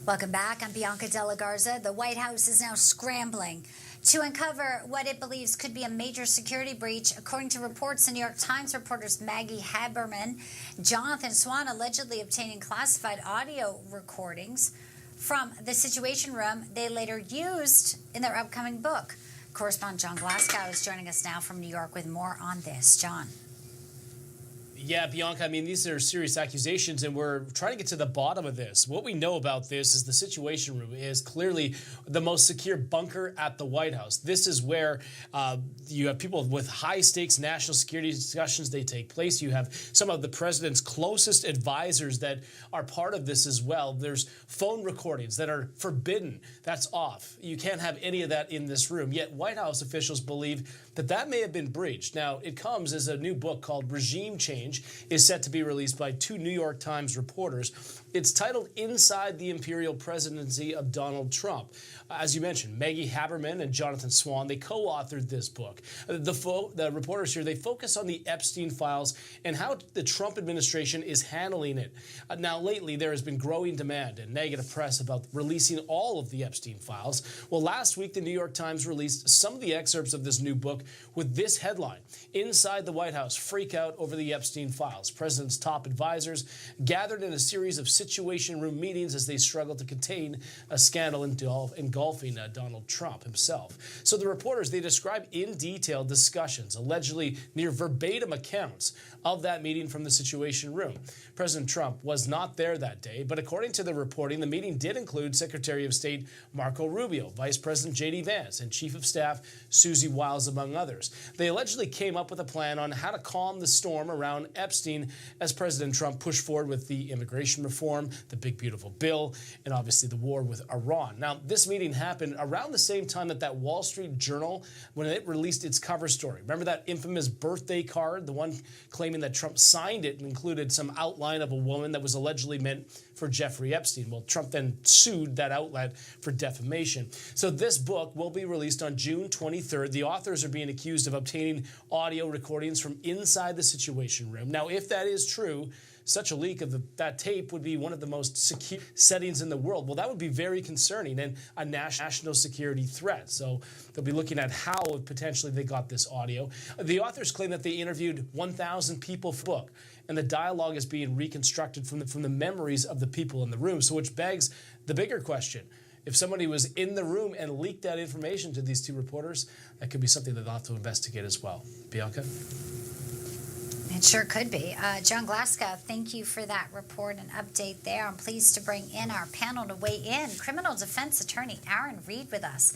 Welcome back. I'm Bianca Della Garza. The White House is now scrambling to uncover what it believes could be a major security breach. According to reports, the New York Times reporters Maggie Haberman, Jonathan Swan allegedly obtaining classified audio recordings from the Situation Room they later used in their upcoming book. Correspondent John Glasgow is joining us now from New York with more on this. John. Yeah, Bianca, I mean, these are serious accusations, and we're trying to get to the bottom of this. What we know about this is the Situation Room is clearly the most secure bunker at the White House. This is where you have people with high-stakes national security discussions. They take place. You have some of the president's closest advisors that are part of this as well. There's phone recordings that are forbidden. That's off. You can't have any of that in this room. Yet White House officials believe that may have been breached. Now, it comes as a new book called Regime Change is set to be released by two New York Times reporters. It's titled Inside the Imperial Presidency of Donald Trump. As you mentioned, Maggie Haberman and Jonathan Swan, they co-authored this book. The reporters here, they focus on the Epstein files and how the Trump administration is handling it. Now, lately, there has been growing demand and negative press about releasing all of the Epstein files. Well, last week, the New York Times released some of the excerpts of this new book with this headline: Inside the White House, freak out over the Epstein files. President's top advisors gathered in a series of Situation Room meetings as they struggle to contain a scandal engulfing Donald Trump himself. So the reporters, they describe in detail discussions, allegedly near verbatim accounts of that meeting from the Situation Room. President Trump was not there that day, but according to the reporting, the meeting did include Secretary of State Marco Rubio, Vice President J.D. Vance, and Chief of Staff Susie Wiles, among others. They allegedly came up with a plan on how to calm the storm around Epstein as President Trump pushed forward with the immigration reform, the big beautiful bill, and obviously the war with Iran. Now, this meeting happened around the same time that Wall Street Journal, when it released its cover story. Remember that infamous birthday card, the one claiming that Trump signed it and included some outline of a woman that was allegedly meant for Jeffrey Epstein? Well, Trump then sued that outlet for defamation. So this book will be released on June 23rd. The authors are being accused of obtaining audio recordings from inside the Situation Room. Now, if that is true, such a leak of that tape would be one of the most secure settings in the world. Well, that would be very concerning and a national security threat. So they'll be looking at how potentially they got this audio. The authors claim that they interviewed 1,000 people for the book, and the dialogue is being reconstructed from the memories of the people in the room. So which begs the bigger question. If somebody was in the room and leaked that information to these two reporters, that could be something that they'll have to investigate as well. Bianca? It sure could be. John Glasgow, thank you for that report and update there. I'm pleased to bring in our panel to weigh in. Criminal defense attorney Aaron Reed with us.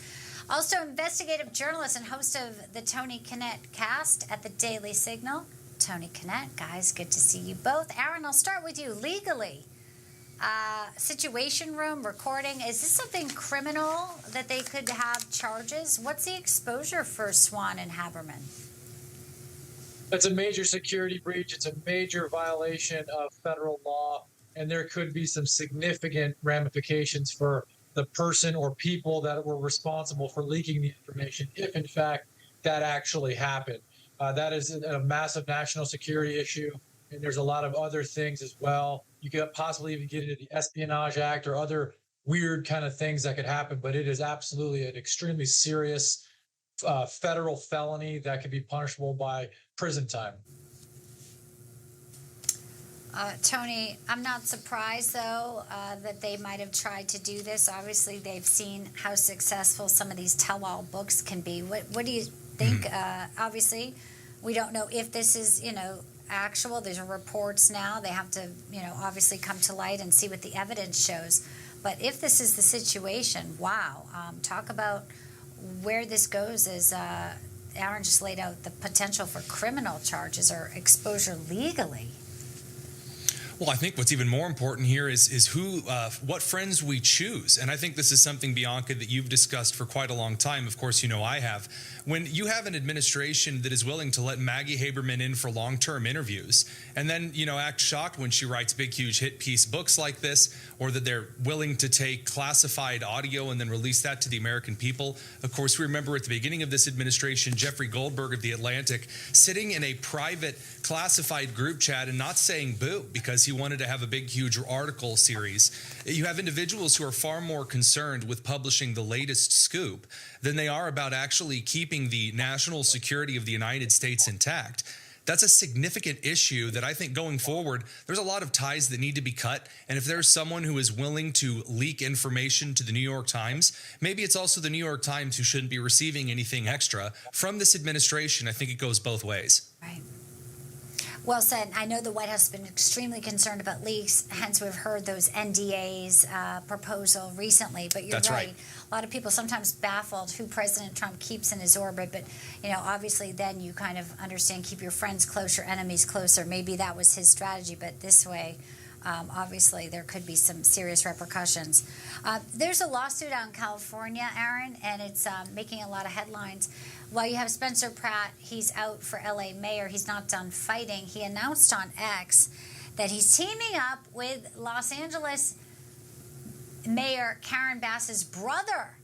Also, investigative journalist and host of the Tony Kinnett cast at the Daily Signal. Tony Kinnett, guys, good to see you both. Aaron, I'll start with you. Legally, Situation Room recording, is this something criminal that they could have charges? What's the exposure for Swan and Haberman? It's a major security breach. It's a major violation of federal law, and there could be some significant ramifications for the person or people that were responsible for leaking the information, if in fact that actually happened. That is a massive national security issue, and there's a lot of other things as well. You could possibly even get into the Espionage Act or other weird kind of things that could happen, but it is absolutely an extremely serious federal felony that could be punishable by prison time. Tony, I'm not surprised, though, that they might have tried to do this. Obviously, they've seen how successful some of these tell-all books can be. What do you think? Obviously, we don't know if this is, actual. There's reports now. They have to, obviously come to light and see what the evidence shows. But if this is the situation, wow. Talk about where this goes is Aaron just laid out the potential for criminal charges or exposure legally. Well, I think what's even more important here is what friends we choose. And I think this is something, Bianca, that you've discussed for quite a long time. Of course, I have. when you have an administration that is willing to let Maggie Haberman in for long-term interviews and then, act shocked when she writes big, huge hit piece books like this, or that they're willing to take classified audio and then release that to the American people. Of course, we remember at the beginning of this administration, Jeffrey Goldberg of The Atlantic sitting in a private classified group chat and not saying boo because he wanted to have a big, huge article series. You have individuals who are far more concerned with publishing the latest scoop than they are about actually keeping the national security of the United States intact. That's a significant issue that I think going forward, there's a lot of ties that need to be cut. And if there's someone who is willing to leak information to the New York Times, maybe it's also the New York Times who shouldn't be receiving anything extra from this administration. I think it goes both ways. Right. Well said. I know the White House has been extremely concerned about leaks, hence we've heard those NDAs proposal recently. But you're That's right. A lot of people sometimes baffled who President Trump keeps in his orbit. But, obviously then you kind of understand, keep your friends closer, enemies closer. Maybe that was his strategy. But this way, obviously there could be some serious repercussions. There's a lawsuit out in California, Aaron, and it's making a lot of headlines. While you have Spencer Pratt, he's out for LA mayor. He's not done fighting. He announced on X that he's teaming up with Los Angeles Mayor Karen Bass's brother.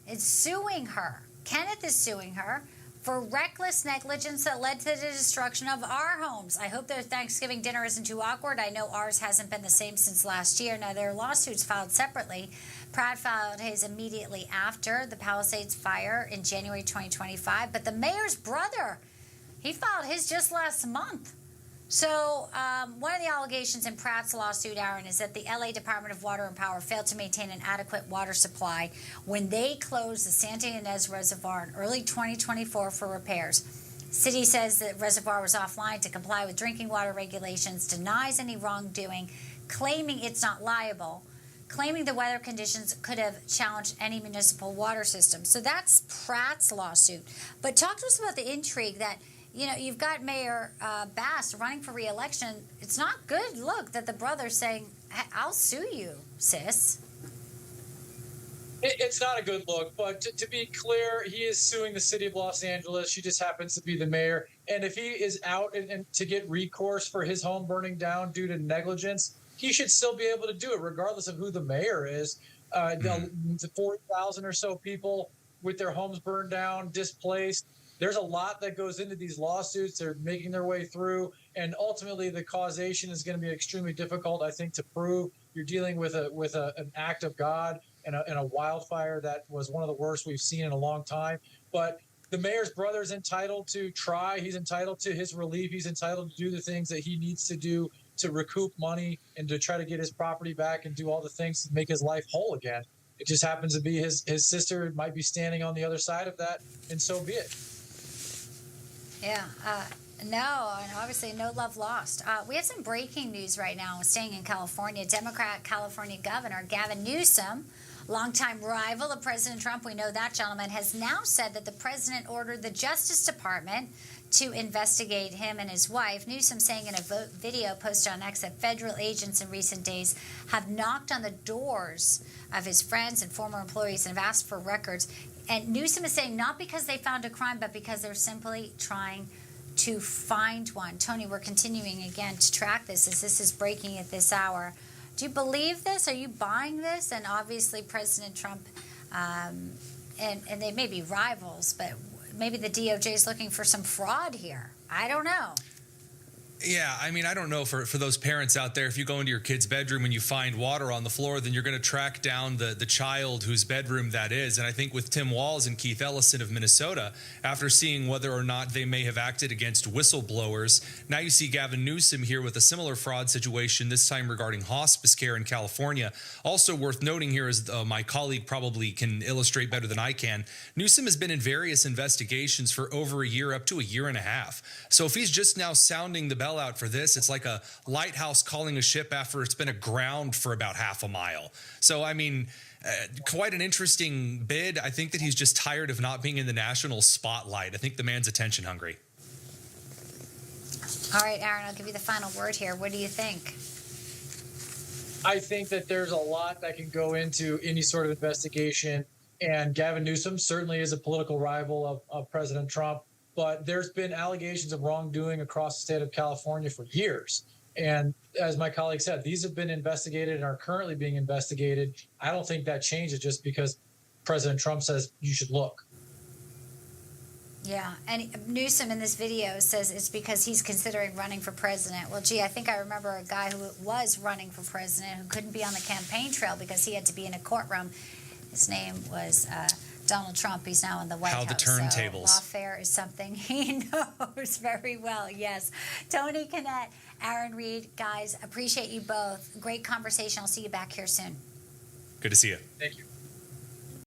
Is suing her. Kenneth is suing her for reckless negligence that led to the destruction of our homes. I hope their Thanksgiving dinner isn't too awkward. I know ours hasn't been the same since last year. Now, there are lawsuits filed separately. Pratt filed his immediately after the Palisades fire in January 2025. But the mayor's brother, he filed his just last month. So one of the allegations in Pratt's lawsuit, Aaron, is that the LA Department of Water and Power failed to maintain an adequate water supply when they closed the Santa Ynez Reservoir in early 2024 for repairs. City says the reservoir was offline to comply with drinking water regulations, denies any wrongdoing, claiming it's not liable, claiming the weather conditions could have challenged any municipal water system. So that's Pratt's lawsuit. But talk to us about the intrigue that, you've got Mayor Bass running for re-election. It's not good look that the brother's saying, I'll sue you, sis. It's not a good look, but to be clear, he is suing the city of Los Angeles. She just happens to be the mayor. And if he is out and to get recourse for his home burning down due to negligence, he should still be able to do it regardless of who the mayor is. The 40,000 or so people with their homes burned down, displaced. There's a lot that goes into these lawsuits. They're making their way through, and ultimately the causation is going to be extremely difficult, I think, to prove. You're dealing with an act of God and a wildfire that was one of the worst we've seen in a long time. But the mayor's brother is entitled to try. He's entitled to his relief. He's entitled to do the things that he needs to do to recoup money and to try to get his property back and do all the things to make his life whole again. It just happens to be his sister might be standing on the other side of that, and so be it. Yeah, no, and obviously no love lost. We have some breaking news right now. Staying in California, Democrat California Governor Gavin Newsom, longtime rival of President Trump, we know that gentleman, has now said that the president ordered the Justice Department to investigate him and his wife. Newsom saying in a video posted on X that federal agents in recent days have knocked on the doors of his friends and former employees and have asked for records. And Newsom is saying not because they found a crime, but because they're simply trying to find one. Tony, we're continuing again to track this as this is breaking at this hour. Do you believe this? Are you buying this? And obviously President Trump, and they may be rivals, but maybe the DOJ is looking for some fraud here. I don't know. Yeah, I mean, I don't know for those parents out there, if you go into your kid's bedroom and you find water on the floor, then you're going to track down the child whose bedroom that is. And I think with Tim Walz and Keith Ellison of Minnesota, after seeing whether or not they may have acted against whistleblowers, now you see Gavin Newsom here with a similar fraud situation, this time regarding hospice care in California. Also worth noting here, as my colleague probably can illustrate better than I can, Newsom has been in various investigations for over a year, up to a year and a half. So if he's just now sounding the bell out for this, it's like a lighthouse calling a ship after it's been aground for about half a mile. So, I mean, quite an interesting bid. I think that he's just tired of not being in the national spotlight. I think the man's attention hungry. All right, Aaron, I'll give you the final word here. What do you think? I think that there's a lot that can go into any sort of investigation. And Gavin Newsom certainly is a political rival of President Trump, but there's been allegations of wrongdoing across the state of California for years. And as my colleague said, these have been investigated and are currently being investigated. I don't think that changes just because President Trump says you should look. Yeah, and Newsom in this video says it's because he's considering running for president. Well, gee, I think I remember a guy who was running for president who couldn't be on the campaign trail because he had to be in a courtroom. His name was Donald Trump. He's now in the White House. How the turntables. So lawfare is something he knows very well. Yes. Tony Kinnett, Aaron Reed, guys, appreciate you both. Great conversation. I'll see you back here soon. Good to see you. Thank you.